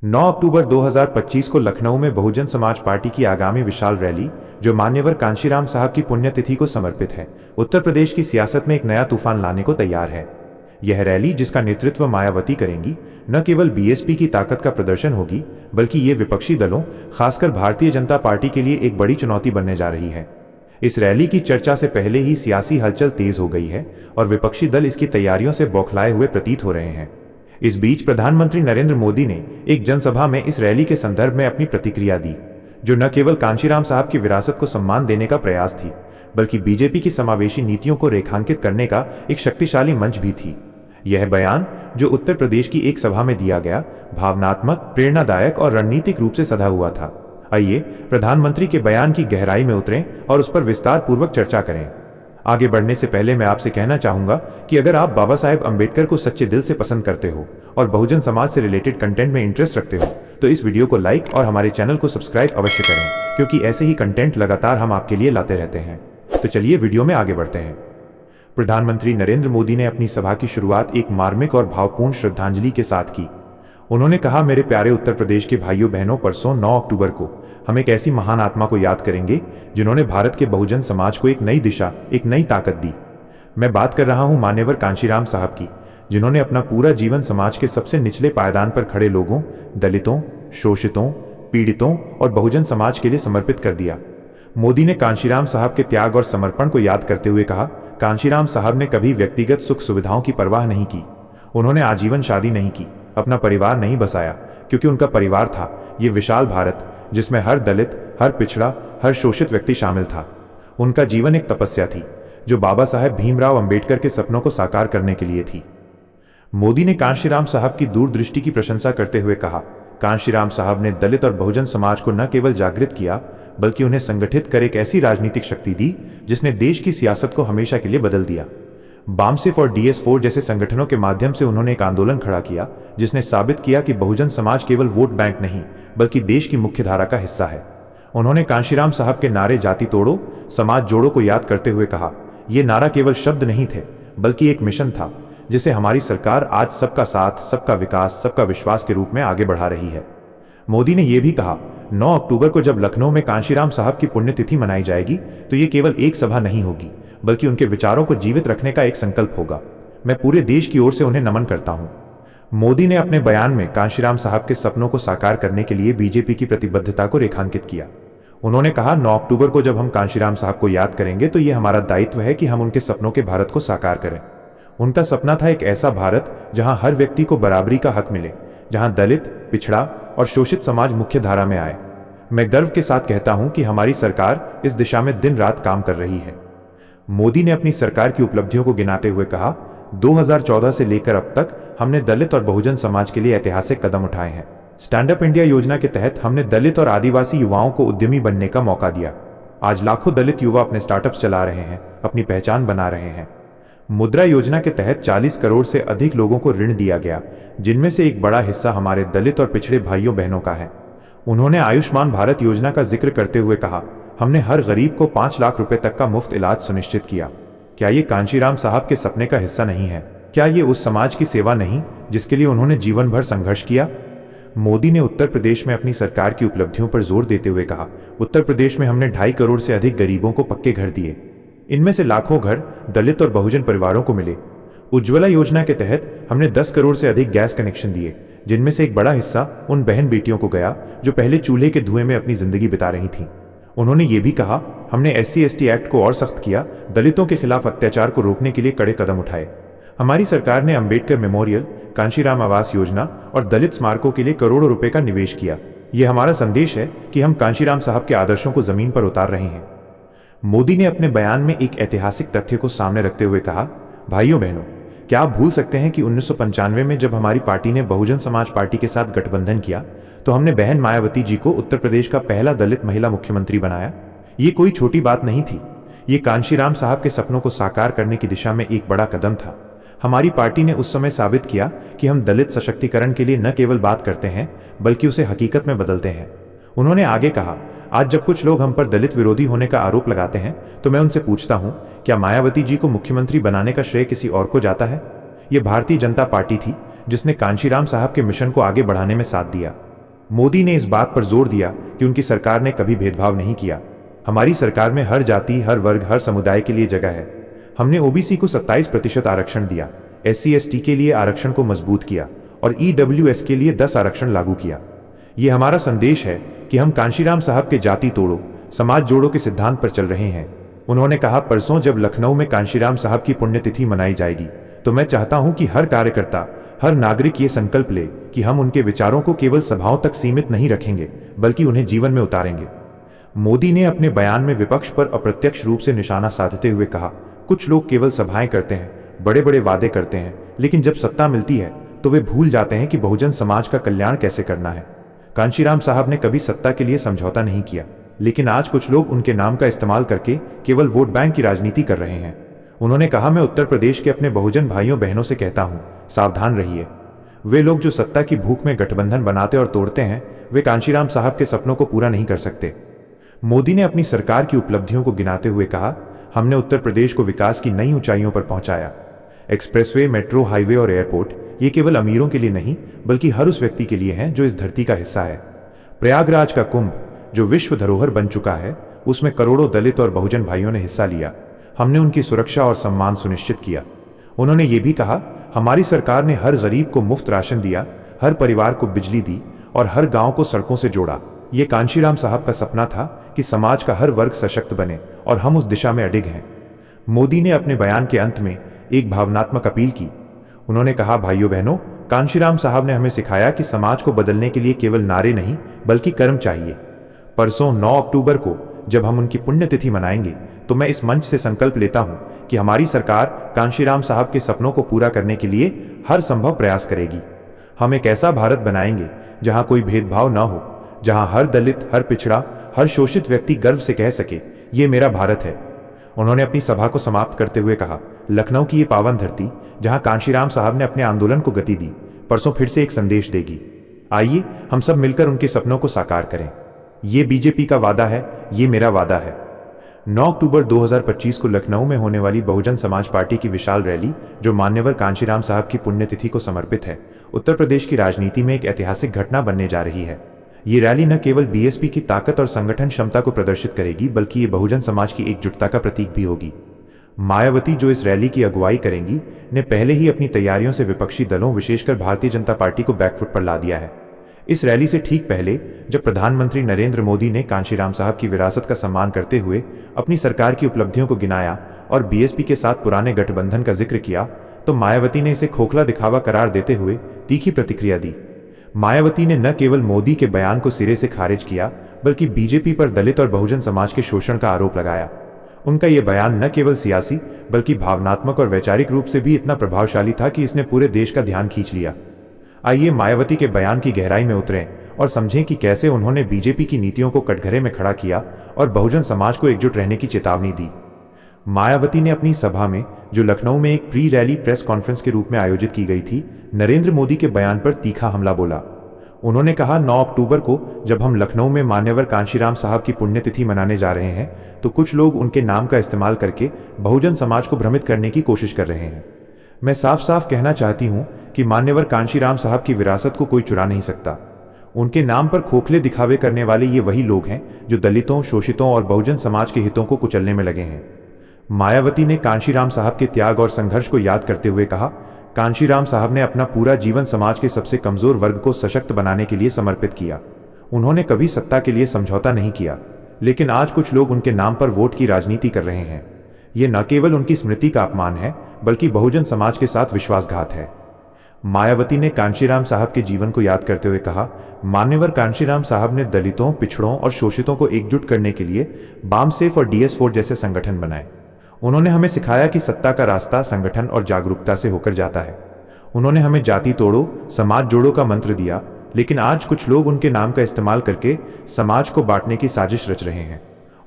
9 अक्टूबर 2025 को लखनऊ में बहुजन समाज पार्टी की आगामी विशाल रैली, जो मान्यवर कांशीराम साहब की पुण्यतिथि को समर्पित है, उत्तर प्रदेश की सियासत में एक नया तूफान लाने को तैयार है। यह रैली, जिसका नेतृत्व मायावती करेंगी, न केवल बीएसपी की ताकत का प्रदर्शन होगी, बल्कि ये विपक्षी दलों, खासकर भारतीय जनता पार्टी के लिए एक बड़ी चुनौती बनने जा रही है। इस रैली की चर्चा से पहले ही सियासी हलचल तेज हो गई है और विपक्षी दल इसकी तैयारियों से बौखलाए हुए प्रतीत हो रहे हैं। इस बीच प्रधानमंत्री नरेंद्र मोदी ने एक जनसभा में इस रैली के संदर्भ में अपनी प्रतिक्रिया दी, जो न केवल कांशीराम साहब की विरासत को सम्मान देने का प्रयास थी, बल्कि बीजेपी की समावेशी नीतियों को रेखांकित करने का एक शक्तिशाली मंच भी थी। यह बयान, जो उत्तर प्रदेश की एक सभा में दिया गया, भावनात्मक, प्रेरणादायक और रणनीतिक रूप से सधा हुआ था। आइए प्रधानमंत्री के बयान की गहराई में उतरें और उस पर विस्तार पूर्वक चर्चा करें। आगे बढ़ने से पहले मैं आपसे कहना चाहूंगा कि अगर आप बाबा साहेब अंबेडकर को सच्चे दिल से पसंद करते हो और बहुजन समाज से रिलेटेड कंटेंट में इंटरेस्ट रखते हो, तो इस वीडियो को लाइक और हमारे चैनल को सब्सक्राइब अवश्य करें, क्योंकि ऐसे ही कंटेंट लगातार हम आपके लिए लाते रहते हैं। तो चलिए वीडियो में आगे बढ़ते हैं। प्रधानमंत्री नरेंद्र मोदी ने अपनी सभा की शुरुआत एक मार्मिक और भावपूर्ण श्रद्धांजलि के साथ की। उन्होंने कहा, मेरे प्यारे उत्तर प्रदेश के भाइयों बहनों, परसों 9 अक्टूबर को हम एक ऐसी महान आत्मा को याद करेंगे जिन्होंने भारत के बहुजन समाज को एक नई दिशा, एक नई ताकत दी। मैं बात कर रहा हूं मान्यवर कांशीराम साहब की, जिन्होंने अपना पूरा जीवन समाज के सबसे निचले पायदान पर खड़े लोगों, दलितों, शोषितों, पीड़ितों और बहुजन समाज के लिए समर्पित कर दिया। मोदी ने कांशीराम साहब के त्याग और समर्पण को याद करते हुए कहा, कांशीराम साहब ने कभी व्यक्तिगत सुख सुविधाओं की परवाह नहीं की। उन्होंने आजीवन शादी नहीं की, अपना परिवार नहीं बसाया, क्योंकि उनका परिवार था ये विशाल भारत, जिसमें हर दलित, हर पिछड़ा, हर शोषित व्यक्ति शामिल था। उनका जीवन एक तपस्या थी, जो बाबा साहेब भीमराव अंबेडकर के सपनों को साकार करने के लिए थी। मोदी ने कांशीराम साहब की दूरदृष्टि की प्रशंसा करते हुए कहा, कांशीराम साहब ने दलित और बहुजन समाज को न केवल जागृत किया, बल्कि उन्हें संगठित कर एक ऐसी राजनीतिक शक्ति दी जिसने देश की सियासत को हमेशा के लिए बदल दिया। बामसिफ और DS4 जैसे संगठनों के माध्यम से उन्होंने एक आंदोलन खड़ा किया, जिसने साबित किया कि बहुजन समाज केवल वोट बैंक नहीं, बल्कि देश की मुख्य धारा का हिस्सा है। उन्होंने कांशीराम साहब के नारे जाति तोड़ो, समाज जोड़ो को याद करते हुए कहा, ये नारा केवल शब्द नहीं थे, बल्कि एक मिशन था, जिसे हमारी सरकार आज सबका साथ, सबका विकास, सबका विश्वास के रूप में आगे बढ़ा रही है। मोदी ने यह भी कहा, 9 अक्टूबर को जब लखनऊ में कांशीराम साहब की पुण्यतिथि मनाई जाएगी, तो ये केवल एक सभा नहीं होगी, बल्कि उनके विचारों को जीवित रखने का एक संकल्प होगा। मैं पूरे देश की ओर से उन्हें नमन करता हूं। मोदी ने अपने बयान में कांशीराम साहब के सपनों को साकार करने के लिए बीजेपी की प्रतिबद्धता को रेखांकित किया। उन्होंने कहा, 9 अक्टूबर को जब हम कांशीराम साहब को याद करेंगे, तो ये हमारा दायित्व है कि हम उनके सपनों के भारत को साकार करें। उनका सपना था एक ऐसा भारत जहां हर व्यक्ति को बराबरी का हक मिले, जहां दलित, पिछड़ा और शोषित समाज मुख्य धारा में आए। मैं गर्व के साथ कहता हूं कि हमारी सरकार इस दिशा में दिन रात काम कर रही है। मोदी ने अपनी सरकार की उपलब्धियों को गिनाते हुए कहा, 2014 से लेकर अब तक हमने दलित और बहुजन समाज के लिए ऐतिहासिक कदम उठाए हैं। स्टैंड अप इंडिया योजना के तहत हमने दलित और आदिवासी युवाओं को उद्यमी बनने का मौका दिया। आज लाखों दलित युवा अपने स्टार्टअप्स चला रहे हैं, अपनी पहचान बना रहे हैं। मुद्रा योजना के तहत 40 करोड़ से अधिक लोगों को ऋण दिया गया, जिनमें से एक बड़ा हिस्सा हमारे दलित और पिछड़े भाइयों बहनों का है। उन्होंने आयुष्मान भारत योजना का जिक्र करते हुए कहा, हमने हर गरीब को 5 लाख रुपए तक का मुफ्त इलाज सुनिश्चित किया। क्या ये कांशीराम साहब के सपने का हिस्सा नहीं है? क्या ये उस समाज की सेवा नहीं जिसके लिए उन्होंने जीवन भर संघर्ष किया? मोदी ने उत्तर प्रदेश में अपनी सरकार की उपलब्धियों पर जोर देते हुए कहा, उत्तर प्रदेश में हमने 2.5 करोड़ से अधिक गरीबों को पक्के घर दिए। इनमें से लाखों घर दलित और बहुजन परिवारों को मिले। उज्ज्वला योजना के तहत हमने 10 करोड़ से अधिक गैस कनेक्शन दिए, जिनमें से एक बड़ा हिस्सा उन बहन बेटियों को गया जो पहले चूल्हे के धुएं में अपनी जिंदगी बिता रही थीं। उन्होंने ये भी कहा, हमने SC/ST एक्ट को और सख्त किया, दलितों के खिलाफ अत्याचार को रोकने के लिए कड़े कदम उठाए। हमारी सरकार ने अंबेडकर मेमोरियल, कांशीराम आवास योजना और दलित स्मारकों के लिए करोड़ों रुपए का निवेश किया। यह हमारा संदेश है कि हम कांशीराम साहब के आदर्शों को जमीन पर उतार रहे हैं। मोदी ने अपने बयान में एक ऐतिहासिक तथ्य को सामने रखते हुए कहा, भाइयों बहनों, क्या आप भूल सकते हैं कि 1995 में जब हमारी पार्टी ने बहुजन समाज पार्टी के साथ गठबंधन किया, तो हमने बहन मायावती जी को उत्तर प्रदेश का पहला दलित महिला मुख्यमंत्री बनाया। ये कोई छोटी बात नहीं थी, ये कांशीराम साहब के सपनों को साकार करने की दिशा में एक बड़ा कदम था। हमारी पार्टी ने उस समय साबित किया कि हम दलित सशक्तिकरण के लिए न केवल बात करते हैं, बल्कि उसे हकीकत में बदलते हैं। उन्होंने आगे कहा, आज जब कुछ लोग हम पर दलित विरोधी होने का आरोप लगाते हैं, तो मैं उनसे पूछता हूं, क्या मायावती जी को मुख्यमंत्री बनाने का श्रेय किसी और को जाता है? ये भारतीय जनता पार्टी थी जिसने कांशीराम साहब के मिशन को आगे बढ़ाने में साथ दिया। मोदी ने इस बात पर जोर दिया कि उनकी सरकार ने कभी भेदभाव नहीं किया। हमारी सरकार में हर जाति, हर वर्ग, हर समुदाय के लिए जगह है। हमने ओबीसी को 27% आरक्षण दिया, SC/ST के लिए आरक्षण को मजबूत किया और EWS के लिए 10 आरक्षण लागू किया। ये हमारा संदेश है कि हम कांशीराम साहब के जाति तोड़ो, समाज जोड़ो के सिद्धांत पर चल रहे हैं। उन्होंने कहा, परसों जब लखनऊ में कांशीराम साहब की पुण्यतिथि मनाई जाएगी तो मैं चाहता हूं कि हर कार्यकर्ता, हर नागरिक ये संकल्प ले कि हम उनके विचारों को केवल सभाओं तक सीमित नहीं रखेंगे बल्कि उन्हें जीवन में उतारेंगे। मोदी ने अपने बयान में विपक्ष पर अप्रत्यक्ष रूप से निशाना साधते हुए कहा, कुछ लोग केवल सभाएं करते हैं, बड़े बड़े वादे करते हैं, लेकिन जब सत्ता मिलती है तो वे भूल जाते हैं कि बहुजन समाज का कल्याण कैसे करना है। कांशीराम साहब ने कभी सत्ता के लिए समझौता नहीं किया, लेकिन आज कुछ लोग उनके नाम का इस्तेमाल करके केवल वोट बैंक की राजनीति कर रहे हैं। उन्होंने कहा, मैं उत्तर प्रदेश के अपने बहुजन भाइयों बहनों से कहता हूं, सावधान रहिए। वे लोग जो सत्ता की भूख में गठबंधन बनाते और तोड़ते हैं, वे कांशीराम साहब के सपनों को पूरा नहीं कर सकते। मोदी ने अपनी सरकार की उपलब्धियों को गिनाते हुए कहा, हमने उत्तर प्रदेश को विकास की नई ऊंचाइयों पर पहुंचाया। एक्सप्रेसवे, मेट्रो, हाईवे और एयरपोर्ट ये केवल अमीरों के लिए नहीं बल्कि हर उस व्यक्ति के लिए हैं जो इस धरती का हिस्सा है। प्रयागराज का कुंभ जो विश्व धरोहर बन चुका है, उसमें करोड़ों दलित और बहुजन भाइयों ने हिस्सा लिया। हमने उनकी सुरक्षा और सम्मान सुनिश्चित किया। उन्होंने ये भी कहा, हमारी सरकार ने हर गरीब को मुफ्त राशन दिया, हर परिवार को बिजली दी और हर गांव को सड़कों से जोड़ा। ये कांशीराम साहब का सपना था कि समाज का हर वर्ग सशक्त बने और हम उस दिशा में अडिग हैं। मोदी ने अपने बयान के अंत में एक भावनात्मक अपील की। उन्होंने कहा, भाइयों बहनों, कांशीराम साहब ने हमें सिखाया कि समाज को बदलने के लिए केवल नारे नहीं बल्कि कर्म चाहिए। परसों 9 अक्टूबर को जब हम उनकी पुण्यतिथि मनाएंगे तो मैं इस मंच से संकल्प लेता हूं कि हमारी सरकार कांशीराम साहब के सपनों को पूरा करने के लिए हर संभव प्रयास करेगी। हम एक ऐसा भारत बनाएंगे जहां कोई भेदभाव न हो, जहां हर दलित, हर पिछड़ा, हर शोषित व्यक्ति गर्व से कह सके, ये मेरा भारत है। उन्होंने अपनी सभा को समाप्त करते हुए कहा, लखनऊ की ये पावन धरती जहां कांशीराम साहब ने अपने आंदोलन को गति दी, परसों फिर से एक संदेश देगी। आइए हम सब मिलकर उनके सपनों को साकार करें। ये बीजेपी का वादा है, ये मेरा वादा है। 9 अक्टूबर 2025 को लखनऊ में होने वाली बहुजन समाज पार्टी की विशाल रैली, जो मान्यवर कांशीराम साहब की पुण्यतिथि को समर्पित है, उत्तर प्रदेश की राजनीति में एक ऐतिहासिक घटना बनने जा रही है। ये रैली न केवल बीएसपी की ताकत और संगठन क्षमता को प्रदर्शित करेगी बल्कि ये बहुजन समाज की एकजुटता का प्रतीक भी होगी। मायावती, जो इस रैली की अगुवाई करेंगी, ने पहले ही अपनी तैयारियों से विपक्षी दलों, विशेषकर भारतीय जनता पार्टी को बैकफुट पर ला दिया है। इस रैली से ठीक पहले जब प्रधानमंत्री नरेंद्र मोदी ने कांशीराम साहब की विरासत का सम्मान करते हुए अपनी सरकार की उपलब्धियों को गिनाया और बीएसपी के साथ पुराने गठबंधन का जिक्र किया, तो मायावती ने इसे खोखला दिखावा करार देते हुए तीखी प्रतिक्रिया दी। मायावती ने न केवल मोदी के बयान को सिरे से खारिज किया बल्कि बीजेपी पर दलित और बहुजन समाज के शोषण का आरोप लगाया। उनका यह बयान न केवल सियासी बल्कि भावनात्मक और वैचारिक रूप से भी इतना प्रभावशाली था कि इसने पूरे देश का ध्यान खींच लिया। आइए मायावती के बयान की गहराई में उतरें और समझें कि कैसे उन्होंने बीजेपी की नीतियों को कटघरे में खड़ा किया और बहुजन समाज को एकजुट रहने की चेतावनी दी। मायावती ने अपनी सभा में, जो लखनऊ में एक प्री रैली प्रेस कॉन्फ्रेंस के रूप में आयोजित की गई थी, नरेंद्र मोदी के बयान पर तीखा हमला बोला। उन्होंने कहा, 9 अक्टूबर को जब हम लखनऊ में मान्यवर कांशीराम साहब की पुण्यतिथि मनाने जा रहे हैं तो कुछ लोग उनके नाम का इस्तेमाल करके बहुजन समाज को भ्रमित करने की कोशिश कर रहे हैं। मैं साफ साफ कहना चाहती हूं कि मान्यवर कांशीराम साहब की विरासत को कोई चुरा नहीं सकता। उनके नाम पर खोखले दिखावे करने वाले ये वही लोग हैं जो दलितों, शोषितों और बहुजन समाज के हितों को कुचलने में लगे हैं। मायावती ने कांशीराम साहब के त्याग और संघर्ष को याद करते हुए कहा, कांशीराम साहब ने अपना पूरा जीवन समाज के सबसे कमजोर वर्ग को सशक्त बनाने के लिए समर्पित किया। उन्होंने कभी सत्ता के लिए समझौता नहीं किया, लेकिन आज कुछ लोग उनके नाम पर वोट की राजनीति कर रहे हैं। ये न केवल उनकी स्मृति का अपमान है बल्कि बहुजन समाज के साथ विश्वासघात है। मायावती ने कांशीराम साहब के जीवन को याद करते हुए कहा, मान्यवर कांशीराम साहब ने दलितों, पिछड़ों और शोषितों को एकजुट करने के लिए बामसेफ और DS4 जैसे संगठन बनाए। उन्होंने हमें सिखाया कि सत्ता का रास्ता संगठन और जागरूकता से होकर जाता है। उन्होंने हमें जाति तोड़ो, समाज जोड़ो का मंत्र दिया, लेकिन आज कुछ लोग उनके नाम का इस्तेमाल करके समाज को बांटने की साजिश रच रहे हैं।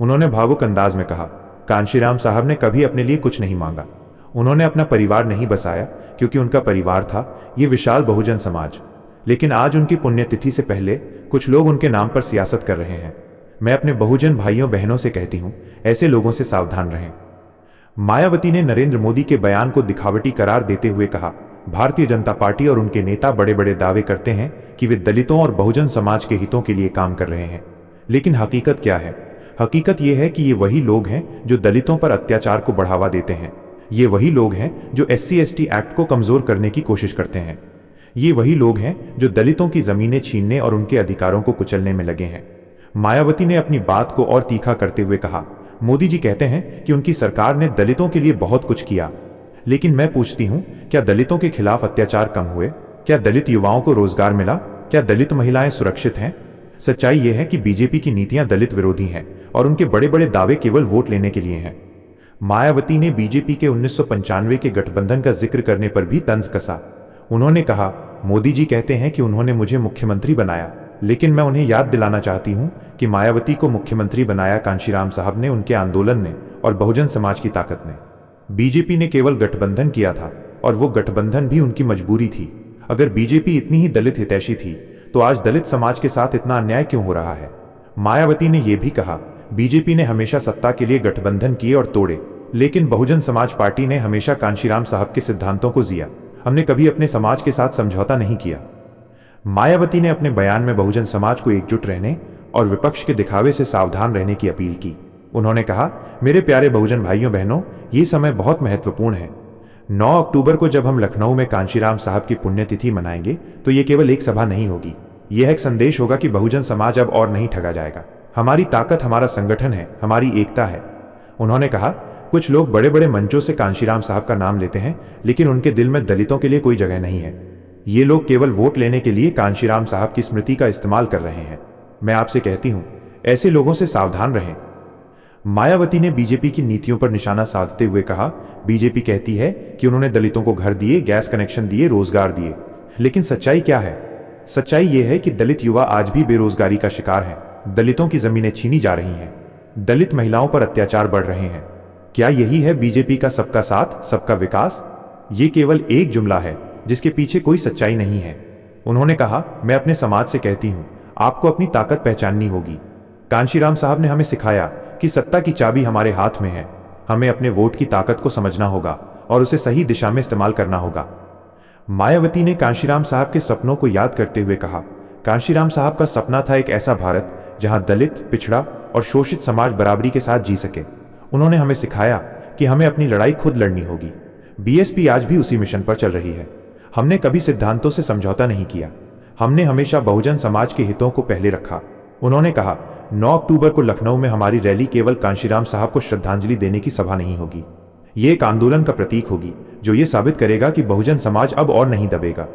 उन्होंने भावुक अंदाज में कहा, कांशीराम साहब ने कभी अपने लिए कुछ नहीं मांगा। उन्होंने अपना परिवार नहीं बसाया क्योंकि उनका परिवार था ये विशाल बहुजन समाज। लेकिन आज उनकी पुण्यतिथि से पहले कुछ लोग उनके नाम पर सियासत कर रहे हैं। मैं अपने बहुजन भाइयों बहनों से कहती हूं, ऐसे लोगों से सावधान रहें। मायावती ने नरेंद्र मोदी के बयान को दिखावटी करार देते हुए कहा, भारतीय जनता पार्टी और उनके नेता बड़े बड़े दावे करते हैं कि वे दलितों और बहुजन समाज के हितों के लिए काम कर रहे हैं, लेकिन हकीकत क्या है? हकीकत यह है कि ये वही लोग हैं जो दलितों पर अत्याचार को बढ़ावा देते हैं। ये वही लोग हैं जो SC/ST एक्ट को कमजोर करने की कोशिश करते हैं। ये वही लोग हैं जो दलितों की जमीनें छीनने और उनके अधिकारों को कुचलने में लगे हैं। मायावती ने अपनी बात को और तीखा करते हुए कहा, मोदी जी कहते हैं कि उनकी सरकार ने दलितों के लिए बहुत कुछ किया, लेकिन मैं पूछती हूं, क्या दलितों के खिलाफ अत्याचार कम हुए? क्या दलित युवाओं को रोजगार मिला? क्या दलित महिलाएं सुरक्षित हैं? सच्चाई यह है कि बीजेपी की नीतियां दलित विरोधी हैं और उनके बड़े बड़े दावे केवल वोट लेने के लिए हैं। मायावती ने बीजेपी के 1995 के गठबंधन का जिक्र करने पर भी तंज कसा। उन्होंने कहा, मोदी जी कहते हैं कि उन्होंने मुझे मुख्यमंत्री बनाया, लेकिन मैं उन्हें याद दिलाना चाहती हूं कि मायावती को मुख्यमंत्री बनाया कांशीराम साहब ने, उनके आंदोलन ने और बहुजन समाज की ताकत ने। बीजेपी ने केवल गठबंधन किया था और वो गठबंधन भी उनकी मजबूरी थी। अगर बीजेपी इतनी ही दलित हितैषी थी तो आज दलित समाज के साथ इतना अन्याय क्यों हो रहा है? मायावती ने यह भी कहा, बीजेपी ने हमेशा सत्ता के लिए गठबंधन किए और तोड़े, लेकिन बहुजन समाज पार्टी ने हमेशा कांशीराम साहब के सिद्धांतों को जिया। हमने कभी अपने समाज के साथ समझौता नहीं किया। मायावती ने अपने बयान में बहुजन समाज को एकजुट रहने और विपक्ष के दिखावे से सावधान रहने की अपील की। उन्होंने कहा, मेरे प्यारे बहुजन भाइयों बहनों, ये समय बहुत महत्वपूर्ण है। 9 अक्टूबर को जब हम लखनऊ में कांशीराम साहब की पुण्यतिथि मनाएंगे तो ये केवल एक सभा नहीं होगी, यह एक संदेश होगा कि बहुजन समाज अब और नहीं ठगा जाएगा। हमारी ताकत हमारा संगठन है, हमारी एकता है। उन्होंने कहा, कुछ लोग बड़े बड़े मंचों से कांशीराम साहब का नाम लेते हैं, लेकिन उनके दिल में दलितों के लिए कोई जगह नहीं है। ये लोग केवल वोट लेने के लिए कांशीराम साहब की स्मृति का इस्तेमाल कर रहे हैं। मैं आपसे कहती हूं, ऐसे लोगों से सावधान रहें। मायावती ने बीजेपी की नीतियों पर निशाना साधते हुए कहा, बीजेपी कहती है कि उन्होंने दलितों को घर दिए, गैस कनेक्शन दिए, रोजगार दिए, लेकिन सच्चाई क्या है? सच्चाई यह है कि दलित युवा आज भी बेरोजगारी का शिकार हैं। दलितों की जमीनें छीनी जा रही हैं। दलित महिलाओं पर अत्याचार बढ़ रहे हैं। क्या यही है बीजेपी का सबका साथ, सबका विकास? ये केवल एक जुमला है जिसके पीछे कोई सच्चाई नहीं है। उन्होंने कहा, मैं अपने समाज से कहती हूं, आपको अपनी ताकत पहचाननी होगी। कांशीराम साहब ने हमें सिखाया कि सत्ता की चाबी हमारे हाथ में है। हमें अपने वोट की ताकत को समझना होगा और उसे सही दिशा में इस्तेमाल करना होगा। मायावती ने कांशीराम साहब के सपनों को याद करते हुए कहा, कांशीराम साहब का सपना था एक ऐसा भारत जहां दलित, पिछड़ा और शोषित समाज बराबरी के साथ जी सके। उन्होंने हमें सिखाया कि हमें अपनी लड़ाई खुद लड़नी होगी। बीएसपी आज भी उसी मिशन पर चल रही है। हमने कभी सिद्धांतों से समझौता नहीं किया। हमने हमेशा बहुजन समाज के हितों को पहले रखा। उन्होंने कहा, 9 अक्टूबर को लखनऊ में हमारी रैली केवल कांशीराम साहब को श्रद्धांजलि देने की सभा नहीं होगी। ये एक आंदोलन का प्रतीक होगी जो ये साबित करेगा कि बहुजन समाज अब और नहीं दबेगा।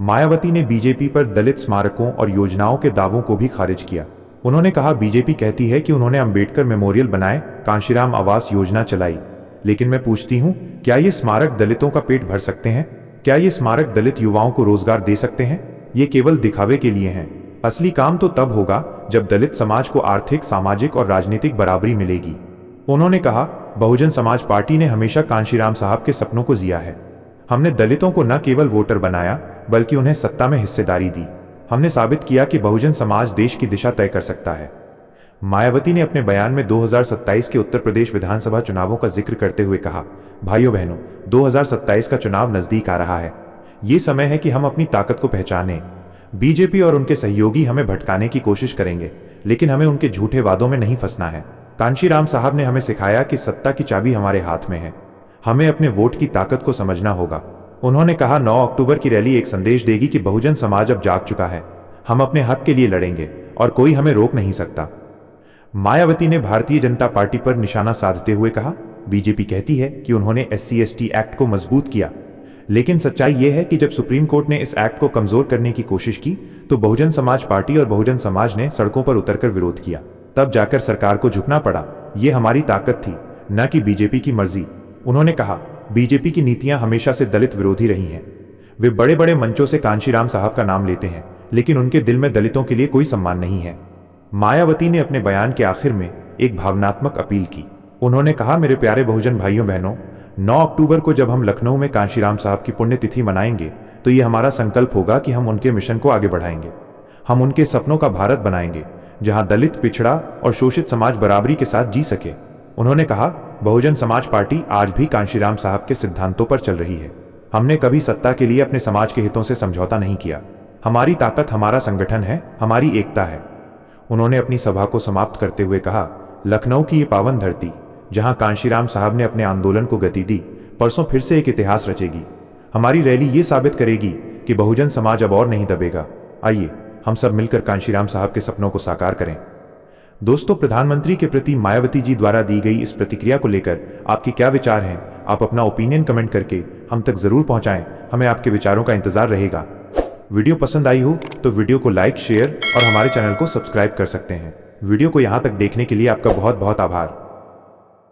मायावती ने बीजेपी पर दलित स्मारकों और योजनाओं के दावों को भी खारिज किया। उन्होंने कहा, बीजेपी कहती है कि उन्होंने अंबेडकर मेमोरियल बनाए, कांशीराम आवास योजना चलाई, लेकिन मैं पूछती हूं, क्या ये स्मारक दलितों का पेट भर सकते हैं? क्या ये स्मारक दलित युवाओं को रोजगार दे सकते हैं? ये केवल दिखावे के लिए हैं। असली काम तो तब होगा जब दलित समाज को आर्थिक, सामाजिक और राजनीतिक बराबरी मिलेगी। उन्होंने कहा, बहुजन समाज पार्टी ने हमेशा कांशीराम साहब के सपनों को जिया है। हमने दलितों को न केवल वोटर बनाया बल्कि उन्हें सत्ता में हिस्सेदारी दी। हमने साबित किया कि बहुजन समाज देश की दिशा तय कर सकता है। मायावती ने अपने बयान में 2027 के उत्तर प्रदेश विधानसभा चुनावों का जिक्र करते हुए कहा, भाइयों बहनों, 2027 का चुनाव नजदीक आ रहा है। ये समय है कि हम अपनी ताकत को पहचानें। बीजेपी और उनके सहयोगी हमें भटकाने की कोशिश करेंगे, लेकिन हमें उनके झूठे वादों में नहीं फंसना है। कांशीराम साहब ने हमें सिखाया कि सत्ता की चाबी हमारे हाथ में है। हमें अपने वोट की ताकत को समझना होगा। उन्होंने कहा, 9 अक्टूबर की रैली एक संदेश देगी कि बहुजन समाज अब जाग चुका है। हम अपने हक के लिए लड़ेंगे और कोई हमें रोक नहीं सकता। मायावती ने भारतीय जनता पार्टी पर निशाना साधते हुए कहा, बीजेपी कहती है कि उन्होंने SC/ST एक्ट को मजबूत किया, लेकिन सच्चाई यह है कि जब सुप्रीम कोर्ट ने इस एक्ट को कमजोर करने की कोशिश की तो बहुजन समाज पार्टी और बहुजन समाज ने सड़कों पर उतरकर विरोध किया। तब जाकर सरकार को झुकना पड़ा। यह हमारी ताकत थी, न कि बीजेपी की मर्जी। उन्होंने कहा, बीजेपी की नीतियां हमेशा से दलित विरोधी रही हैं। वे बड़े बड़े मंचों से कांशीराम साहब का नाम लेते हैं, लेकिन उनके दिल में दलितों के लिए कोई सम्मान नहीं है। मायावती ने अपने बयान के आखिर में एक भावनात्मक अपील की। उन्होंने कहा, मेरे प्यारे बहुजन भाइयों बहनों, 9 अक्टूबर को जब हम लखनऊ में कांशीराम साहब की पुण्यतिथि मनाएंगे तो ये हमारा संकल्प होगा कि हम उनके मिशन को आगे बढ़ाएंगे। हम उनके सपनों का भारत बनाएंगे जहां दलित, पिछड़ा और शोषित समाज बराबरी के साथ जी सके। उन्होंने कहा, बहुजन समाज पार्टी आज भी कांशीराम साहब के सिद्धांतों पर चल रही है। हमने कभी सत्ता के लिए अपने समाज के हितों से समझौता नहीं किया। हमारी ताकत हमारा संगठन है, हमारी एकता है। उन्होंने अपनी सभा को समाप्त करते हुए कहा, लखनऊ की ये पावन धरती जहां कांशीराम साहब ने अपने आंदोलन को गति दी, परसों फिर से एक इतिहास रचेगी। हमारी रैली ये साबित करेगी कि बहुजन समाज अब और नहीं दबेगा। आइए हम सब मिलकर कांशीराम साहब के सपनों को साकार करें। दोस्तों, प्रधानमंत्री के प्रति मायावती जी द्वारा दी गई इस प्रतिक्रिया को लेकर आपके क्या विचार हैं? आप अपना ओपिनियन कमेंट करके हम तक जरूर पहुंचाएं। हमें आपके विचारों का इंतजार रहेगा। वीडियो पसंद आई हो तो वीडियो को लाइक, शेयर और हमारे चैनल को सब्सक्राइब कर सकते हैं। वीडियो को यहां तक देखने के लिए आपका बहुत बहुत आभार।